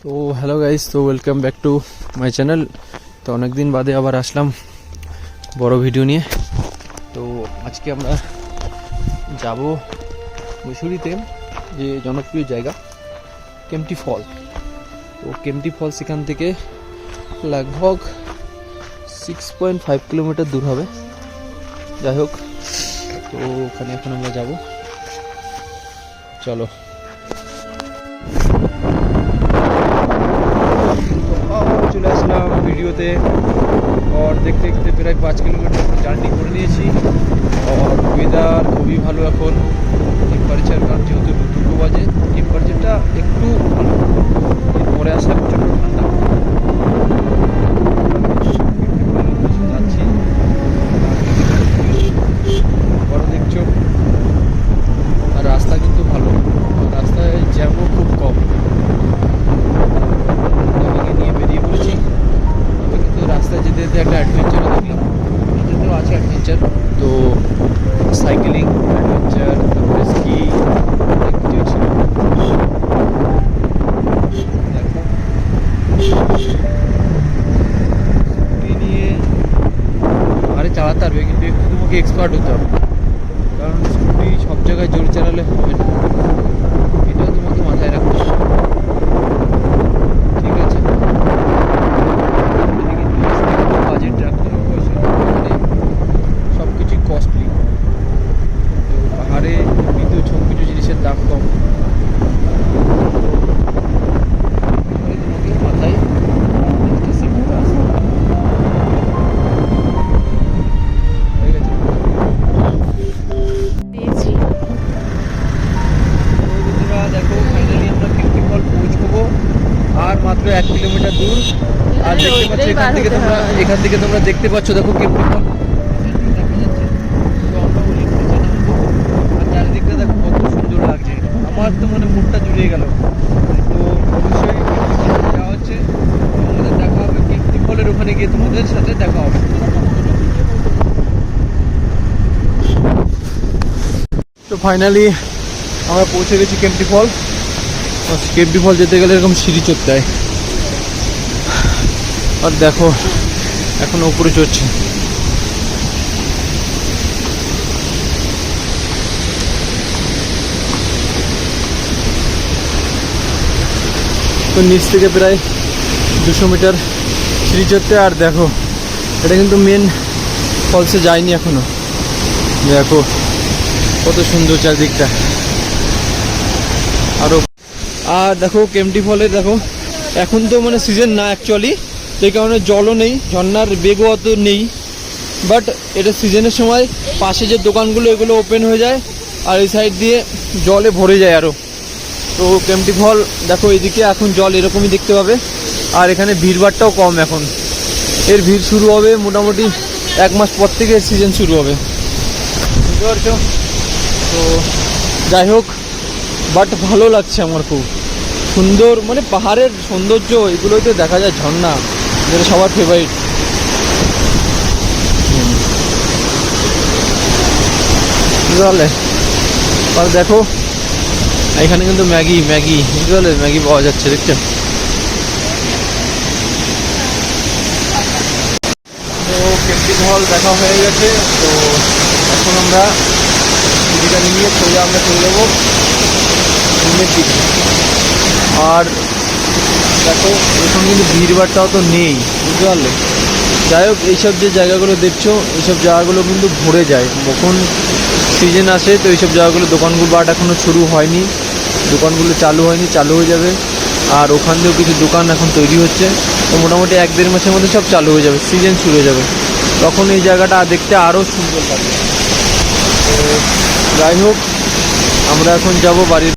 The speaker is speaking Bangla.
তো হ্যালো গাইস, তো welcome back to my channel. তো অনেক দিন বাদে আবার আসলাম বড় ভিডিও নিয়ে। তো আজকে আমরা যাব মুসুরিতে, যে জনপ্রিয় জায়গা কেম্পটি ফল। তো কেম্পটি ফল সেখান থেকে लगभग 6.5 কিলোমিটার দূর হবে। যাই হোক, তো ওখানে এখন আমরা যাব, চলো। চলে আসলাম ভিডিওতে, और দেখতে দেখতে প্রায় 5 কিলোমিটার জার্নি করে নিয়েছি। और ওয়েদার খুবই ভালো এখন, টেম্পারেচার কারণ যেহেতু 2 বাজে টেম্পারেচারটা একটু ভালো, পরে আসলে প্রচণ্ড ঠান্ডা। যাচ্ছি, বড় দেখছো, আর রাস্তা কিন্তু ভালো, রাস্তায় জ্যামও খুব কম। নিয়ে বেরিয়ে পড়েছি, তবে কিন্তু রাস্তায় যেতে যেতে একটা অ্যাডভেঞ্চারও দেখলাম। যেতেও আছে অ্যাডভেঞ্চার, তো সাইকেলিং অ্যাডভেঞ্চার, তারপরে স্কি, অনেক কিছুই ছিল। দেখো, স্কুটি নিয়ে আরে চালাতে পারবে, কিন্তু একটু তোমাকে এক্সপার্ট হতে হবে, কারণ স্কুটি সব জায়গায় জোরে চালালে হবে না, এটাও তোমাকে মাথায় রাখতে হবে। ঠিক আছে, বাজেট রাখতে হবে, মানে সব কিছুই কস্টলি। তো পাহাড়ে কিন্তু সব কিছু জিনিসের দাম কম, তোমাকে মাথায় শিখতে আসবে। হয়ে গেছে, দেখো ফাইনালি আমরা কেম্পটি ফল পৌঁছবো, আর মাত্র 1 কিলোমিটার দূর। আর দেখতে পাচ্ছ এখান থেকে তোমরা দেখতে পাচ্ছ, দেখো কেম্পটি ফল দেখা যাচ্ছে। তো আমরা ওই নিচে নামবো, আর চারিদিকটা দেখো কত সুন্দর লাগছে, আমার তো মানে মুডটা জুড়িয়ে গেল। তো অবশ্যই যাওয়া হচ্ছে, তোমাদের দেখা হবে কেম্পটি ফলের ওখানে গিয়ে, তোমাদের সাথে দেখা হবে। তো ফাইনালি আমরা পৌঁছে গেছি কেম্পটি ফল। কেম্পটি ফল যেতে গেলে এরকম সিঁড়ি চড়তে হয়, আর দেখো এখন উপরে চড়ছে। তো নিচ থেকে প্রায় 200 মিটার সিঁড়ি চড়তে, আর দেখো এটা কিন্তু মেন ফলসে যায়নি এখনো। দেখো কত সুন্দর চারদিকটা। আর দেখো কেম্পটি ফলে দেখো এখন তো মানে সিজন না অ্যাকচুয়ালি, সেই কারণে জলও নেই, ঝর্নার বেগও অত নেই, বাট এটা সিজনের সময় পাশে যে দোকানগুলো এগুলো ওপেন হয়ে যায়, আর এই সাইড দিয়ে জলে ভরে যায় আরও। তো কেম্পটি ফল দেখো এইদিকে এখন জল এরকমই দেখতে পাবে, আর এখানে ভিড়ভাড়টাও কম এখন। এর ভিড় শুরু হবে মোটামুটি 1 মাস পর থেকে এর সিজন শুরু হবে, বুঝতে পারছো? তো যাই হোক, বাট ভালো লাগছে আমার, খুব সুন্দর, মানে পাহাড়ের সৌন্দর্য এগুলোই তো দেখা যায়, ঝর্ণা যেটা সবার ফেভারিট। বুঝতে পারলে? আর দেখো এখানে কিন্তু ম্যাগি বুঝতে পারলে, ম্যাগি পাওয়া যাচ্ছে, দেখছো? তো কেম্পটি ফল দেখা হয়ে গেছে। তো এখন আমরা স্কুটিটা নিয়ে সোজা আমরা চলে যাবো রুমের দিকে। আর দেখো এখন কিন্তু ভিড়ভাড়টাও তো নেই, বুঝতে পারলে? যাই হোক, এইসব যে জায়গাগুলো দেখছো, এইসব জায়গাগুলো কিন্তু ভরে যায় যখন সিজন আসে। তো এইসব জায়গাগুলো দোকানগুলো বাট এখনও শুরু হয়নি, দোকানগুলো চালু হয়নি, চালু হয়ে যাবে। আর ওখান দিয়েও কিছু দোকান এখন তৈরি হচ্ছে, তো মোটামুটি 1-1.5 মাসের মধ্যে সব চালু হয়ে যাবে, সিজন শুরু হয়ে যাবে, তখন এই জায়গাটা দেখতে আরও সুন্দর লাগবে। তো যাই হোক, আমরা এখন যাব বাড়ির